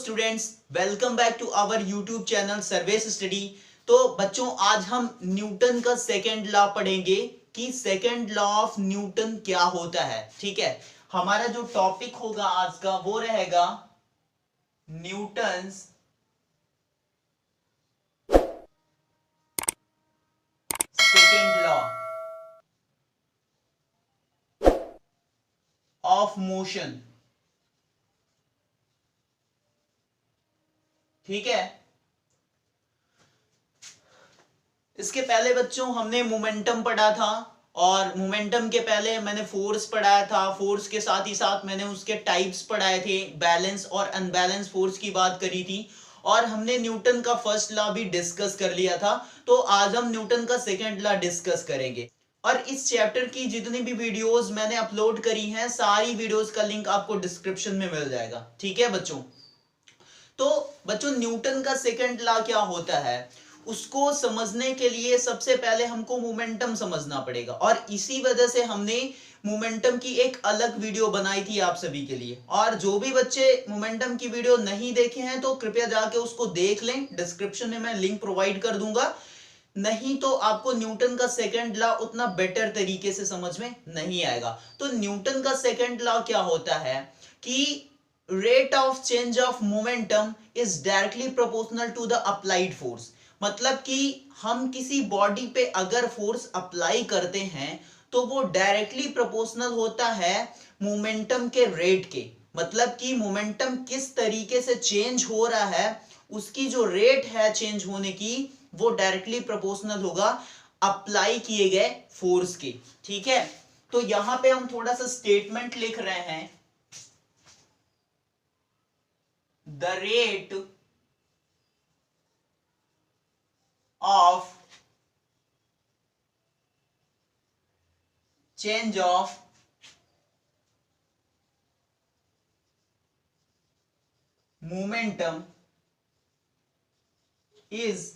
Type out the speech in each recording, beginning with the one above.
Students, welcome back to our YouTube channel सर्वेस study. तो बच्चों, आज हम न्यूटन का सेकंड लॉ पढ़ेंगे कि सेकंड लॉ ऑफ न्यूटन क्या होता है। ठीक है, हमारा जो टॉपिक होगा आज का वो रहेगा Newton's second law of motion. ठीक है, इसके पहले बच्चों हमने मोमेंटम पढ़ा था और मोमेंटम के पहले मैंने फोर्स पढ़ाया था। फोर्स के साथ ही साथ मैंने उसके टाइप्स पढ़ाए थे, बैलेंस और अनबैलेंस फोर्स की बात करी थी और हमने न्यूटन का फर्स्ट लॉ भी डिस्कस कर लिया था। तो आज हम न्यूटन का सेकंड लॉ डिस्कस करेंगे और इस चैप्टर की जितनी भी वीडियोस मैंने अपलोड करी हैं, सारी वीडियोस का लिंक आपको डिस्क्रिप्शन में मिल जाएगा। ठीक है बच्चों, तो बच्चों न्यूटन का सेकंड लॉ क्या होता है उसको समझने के लिए सबसे पहले हमको मोमेंटम समझना पड़ेगा और इसी वजह से हमने मोमेंटम की एक अलग वीडियो बनाई थी आप सभी के लिए। और जो भी बच्चे मोमेंटम की वीडियो नहीं देखे हैं तो कृपया जाके उसको देख लें, डिस्क्रिप्शन में मैं लिंक प्रोवाइड कर दूंगा। नहीं तो आपको न्यूटन का सेकंड लॉ उतना बेटर तरीके से समझ में नहीं आएगा। तो न्यूटन का सेकंड लॉ क्या होता है कि rate of change of momentum is directly proportional to the applied force। मतलब कि हम किसी बॉडी पे अगर फोर्स अप्लाई करते हैं तो वो डायरेक्टली प्रोपोर्शनल होता है मोमेंटम के रेट के। मतलब कि मोमेंटम किस तरीके से चेंज हो रहा है उसकी जो रेट है चेंज होने की वो डायरेक्टली प्रोपोर्शनल होगा अप्लाई किए गए फोर्स के। ठीक है, तो यहां पे हम थोड़ा सा स्टेटमेंट लिख रहे हैं, the rate of change of momentum is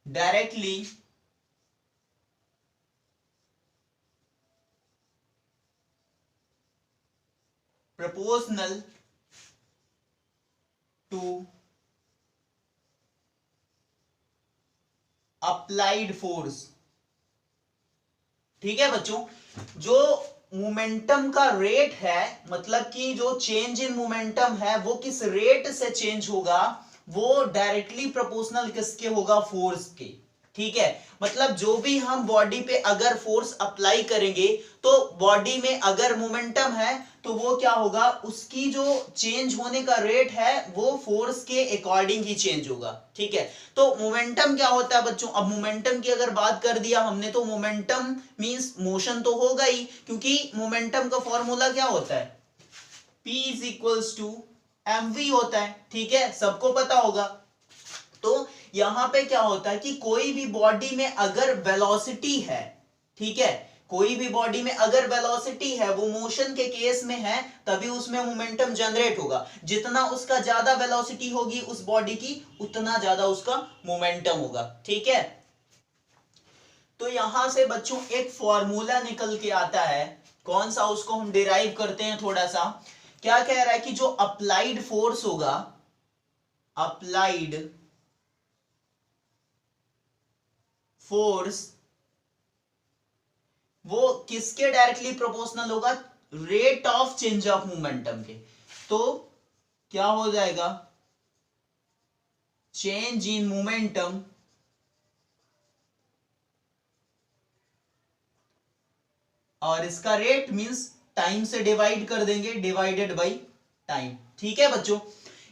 directly proportional to applied force। ठीक है बच्चों, जो मोमेंटम का रेट है, मतलब कि जो चेंज इन मोमेंटम है वो किस रेट से चेंज होगा वो डायरेक्टली प्रोपोर्शनल किसके होगा, फोर्स के। ठीक है, मतलब जो भी हम बॉडी पे अगर फोर्स अप्लाई करेंगे तो बॉडी में अगर मोमेंटम है तो वो क्या होगा, उसकी जो चेंज होने का रेट है वो फोर्स के अकॉर्डिंग ही चेंज होगा। ठीक है, तो मोमेंटम क्या होता है बच्चों, अब मोमेंटम की अगर बात कर दिया हमने तो मोमेंटम मींस मोशन तो होगा ही, क्योंकि मोमेंटम का फॉर्मूला क्या होता है, P is equals to mv होता है। ठीक है, सबको पता होगा। तो यहां पे क्या होता है कि कोई भी बॉडी में अगर वेलोसिटी है, ठीक है, कोई भी बॉडी में अगर वेलोसिटी है वो मोशन के केस में है तभी उसमें मोमेंटम जनरेट होगा। जितना उसका ज्यादा वेलोसिटी होगी उस बॉडी की उतना ज्यादा उसका मोमेंटम होगा। ठीक है, तो यहां से बच्चों एक फॉर्मूला निकल के आता है, कौन सा, उसको हम डिराइव करते हैं थोड़ा सा। क्या कह रहा है कि जो अप्लाइड फोर्स होगा, अप्लाइड फोर्स वो किसके डायरेक्टली प्रोपोर्शनल होगा, rate of change of momentum के। तो क्या हो जाएगा, चेंज इन मोमेंटम और इसका रेट मींस टाइम से डिवाइड कर देंगे, डिवाइडेड बाय टाइम। ठीक है बच्चों,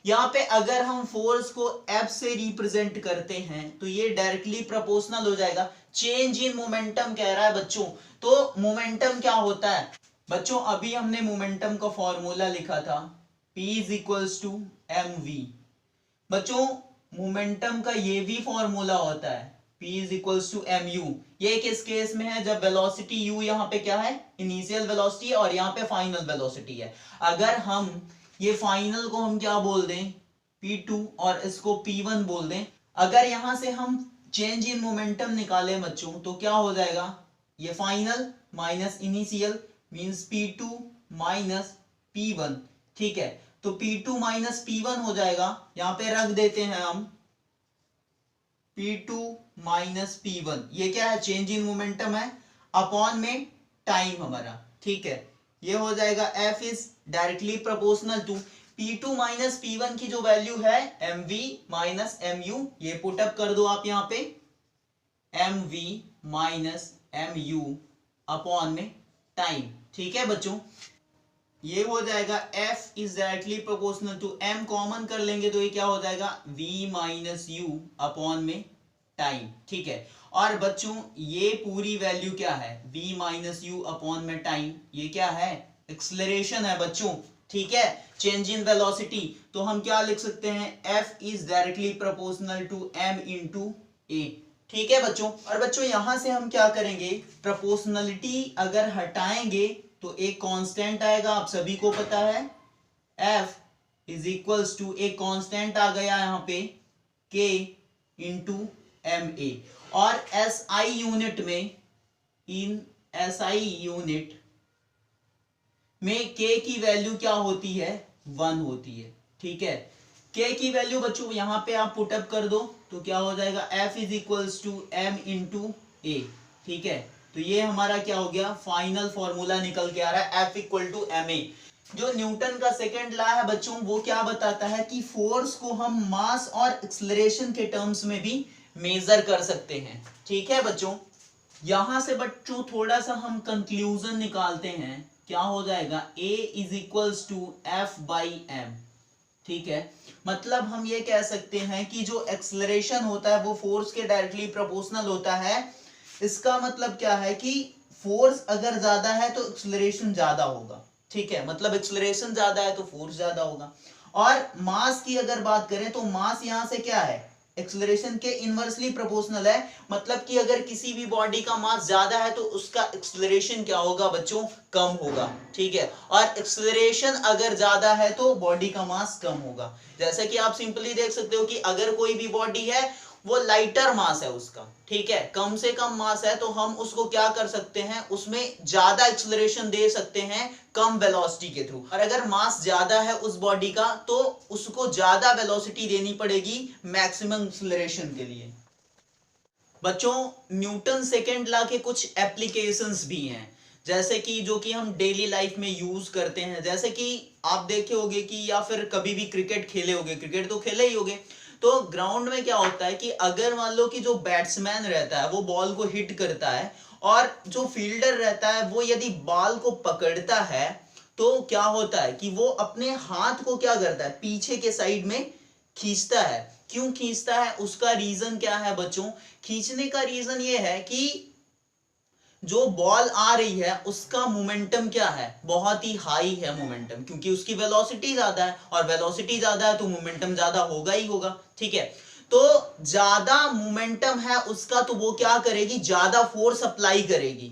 यहां पे अगर हम फोर्स को F से रिप्रेजेंट करते हैं तो ये डायरेक्टली प्रोपोर्शनल हो जाएगा। चेंज इन मोमेंटम कह रहा है बच्चों, तो मोमेंटम क्या होता है बच्चों, अभी हमने मोमेंटम का फॉर्मूला लिखा था P is equals to mv। बच्चों मोमेंटम का ये भी फॉर्मूला होता है P is equals to mu। ये किस केस में है, जब वेलोसिटी u यहाँ पे क्या है, इनिशियल वेलोसिटी है और यहाँ पे फाइनल वेलोसिटी है। अगर हम ये फाइनल को हम क्या बोल दें, P2 और इसको P1 बोल दें, अगर यहां से हम चेंज इन मोमेंटम निकालें बच्चों तो क्या हो जाएगा, ये final minus initial means P2 minus P1, ठीक है, तो P2 माइनस P1 हो जाएगा, यहां पे रख देते हैं हम P2 माइनस P1, ये क्या है, चेंज इन मोमेंटम है, अपॉन में टाइम हमारा, ठीक है, ये हो जाएगा F is directly proportional to P2 minus P1 की जो वैल्यू है mv माइनस mu, ये पुटअप कर दो आप यहाँ पे, mv माइनस mu अपॉन में टाइम, ठीक है बच्चों, ये हो जाएगा F is directly proportional to m, common कर लेंगे तो ये क्या हो जाएगा v माइनस u अपॉन में टाइम, ठीक है। और बच्चों ये पूरी वैल्यू क्या है, v माइनस यू अपॉन में टाइम, ये क्या है, एक्सेलरेशन है बच्चों, ठीक है, चेंज इन वेलोसिटी, तो हम क्या लिख सकते हैं, F is directly proportional to m into a, ठीक है बच्चों। और बच्चों यहां से हम क्या करेंगे, प्रोपोर्शनलिटी अगर हटाएंगे तो एक कांस्टेंट आएगा, आप सभी को पता है, F इज इक्वल्स टू एक कांस्टेंट आ गया यहाँ पे K इंटू MA, और SI यूनिट में, इन SI यूनिट में K की वैल्यू क्या होती है, 1 होती है, ठीक है। K की वैल्यू बच्चों यहां पे आप पुटअप कर दो तो क्या हो जाएगा, F is equals to M into A, ठीक है, तो ये हमारा क्या हो गया, फाइनल फॉर्मूला निकल के आ रहा है, F इक्वल टू MA। जो न्यूटन का सेकंड लॉ है बच्चों, वो क्या बताता है कि फोर्स को हम मास और एक्सेलरेशन के टर्म्स में भी मेजर कर सकते हैं, ठीक है बच्चों। यहां से बच्चों थोड़ा सा हम कंक्लूजन निकालते हैं, क्या हो जाएगा, A is equals to F by M, ठीक है, मतलब हम ये कह सकते हैं कि जो एक्सेलरेशन होता है वो फोर्स के डायरेक्टली प्रोपोर्शनल होता है। इसका मतलब क्या है कि फोर्स अगर ज्यादा है तो एक्सेलरेशन ज्यादा होगा, ठीक है, मतलब एक्सेलरेशन ज्यादा है तो फोर्स ज्यादा होगा। और मास की अगर बात करें तो मास यहां से क्या है, एक्सेलरेशन के इनवर्सली प्रोपोर्शनल है, मतलब कि अगर किसी भी बॉडी का मास ज्यादा है तो उसका एक्सेलरेशन क्या होगा बच्चों, कम होगा, ठीक है, और एक्सेलरेशन अगर ज्यादा है तो बॉडी का मास कम होगा। जैसे कि आप सिंपली देख सकते हो कि अगर कोई भी बॉडी है वो लाइटर मास है उसका, ठीक है, कम से कम मास है, तो हम उसको क्या कर सकते हैं, उसमें ज्यादा एक्सेलरेशन दे सकते हैं कम वेलोसिटी के थ्रू। और अगर मास ज्यादा है उस बॉडी का तो उसको ज्यादा वेलोसिटी देनी पड़ेगी मैक्सिमम एक्सेलरेशन के लिए। बच्चों न्यूटन सेकेंड लॉ के कुछ एप्लीकेशंस भी हैं, जैसे कि जो कि हम डेली लाइफ में यूज करते हैं, जैसे कि आप देखे होंगे कि या फिर कभी भी क्रिकेट खेले होंगे, क्रिकेट तो खेले ही होंगे, तो ग्राउंड में क्या होता है कि अगर मान लो कि जो बैट्समैन रहता है वो बॉल को हिट करता है और जो फील्डर रहता है वो यदि बॉल को पकड़ता है तो क्या होता है कि वो अपने हाथ को क्या करता है, पीछे के साइड में खींचता है। क्यों खींचता है, उसका रीजन क्या है बच्चों, खींचने का रीजन ये है कि जो बॉल आ रही है उसका मोमेंटम क्या है, बहुत ही हाई है मोमेंटम, क्योंकि उसकी वेलोसिटी ज्यादा है, और वेलोसिटी ज्यादा है तो मोमेंटम ज्यादा होगा ही होगा, ठीक है। तो ज्यादा मोमेंटम है उसका तो वो क्या करेगी, ज्यादा फोर्स अप्लाई करेगी।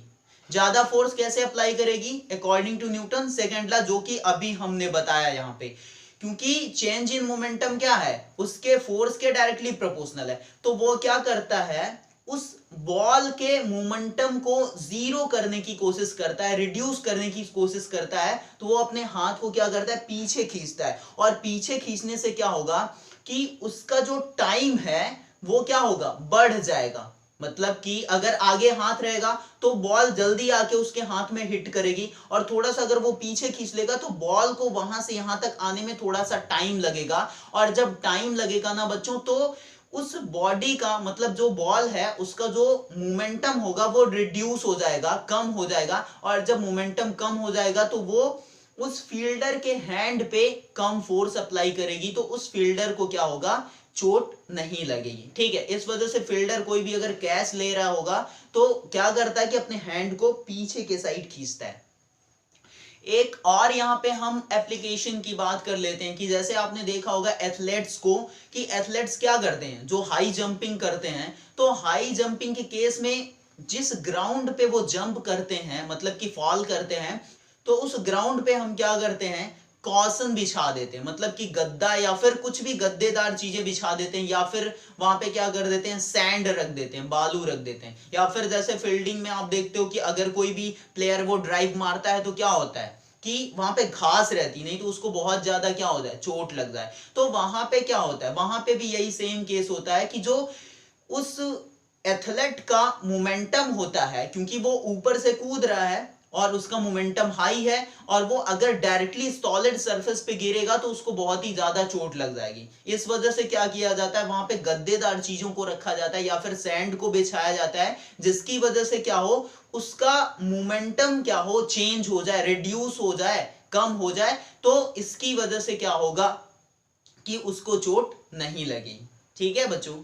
ज्यादा फोर्स कैसे अप्लाई करेगी, according to Newton second law, जो कि अभी हमने बताया यहां पे, क्योंकि चेंज इन मोमेंटम क्या है, उसके फोर्स के डायरेक्टली प्रोपोर्शनल है, तो वो क्या करता है, उस बॉल के मोमेंटम को जीरो करने की कोशिश करता है, रिड्यूस करने की कोशिश करता है, तो वो अपने हाथ को क्या करता है, पीछे खींचता है, और पीछे खींचने से क्या होगा कि उसका जो टाइम है वो क्या होगा, बढ़ जाएगा। मतलब कि अगर आगे हाथ रहेगा तो बॉल जल्दी आके उसके हाथ में हिट करेगी, और थोड़ा सा अगर वो पीछे खींच लेगा तो बॉल को वहां से यहां तक आने में थोड़ा सा टाइम लगेगा, और जब टाइम लगेगा ना बच्चों तो उस बॉडी का मतलब जो बॉल है उसका जो मोमेंटम होगा वो रिड्यूस हो जाएगा, कम हो जाएगा, और जब मोमेंटम कम हो जाएगा तो वो उस फील्डर के हैंड पे कम फोर्स अप्लाई करेगी, तो उस फील्डर को क्या होगा, चोट नहीं लगेगी, ठीक है। इस वजह से फील्डर कोई भी अगर कैच ले रहा होगा तो क्या करता है कि अपने हैंड को पीछे के साइड खींचता है। एक और यहाँ पे हम एप्लीकेशन की बात कर लेते हैं कि जैसे आपने देखा होगा एथलेट्स को, कि एथलेट्स क्या करते हैं, जो हाई जंपिंग करते हैं, तो हाई जंपिंग के केस में जिस ग्राउंड पे वो जंप करते हैं, मतलब कि फॉल करते हैं, तो उस ग्राउंड पे हम क्या करते हैं, कॉशन बिछा देते हैं, मतलब कि गद्दा या फिर कुछ भी गद्देदार चीजें बिछा देते हैं, या फिर वहां पे क्या कर देते हैं, सैंड रख देते हैं, बालू रख देते हैं, या फिर जैसे फील्डिंग में आप देखते हो कि अगर कोई भी प्लेयर वो ड्राइव मारता है तो क्या होता है कि वहां पे घास रहती, नहीं तो उसको बहुत ज्यादा क्या हो जाए, चोट लग जाए। तो वहां पे क्या होता है, वहां पे भी यही सेम केस होता है कि जो उस एथलेट का मोमेंटम होता है, क्योंकि वो ऊपर से कूद रहा है और उसका मोमेंटम हाई है, और वो अगर डायरेक्टली सॉलिड सरफेस पे गिरेगा तो उसको बहुत ही ज्यादा चोट लग जाएगी। इस वजह से क्या किया जाता है, वहां पे गद्देदार चीजों को रखा जाता है या फिर सैंड को बिछाया जाता है, जिसकी वजह से क्या हो, उसका मोमेंटम क्या हो, चेंज हो जाए, रिड्यूस हो जाए, कम हो जाए। तो इसकी वजह से क्या होगा कि उसको चोट नहीं लगी। ठीक है बच्चों।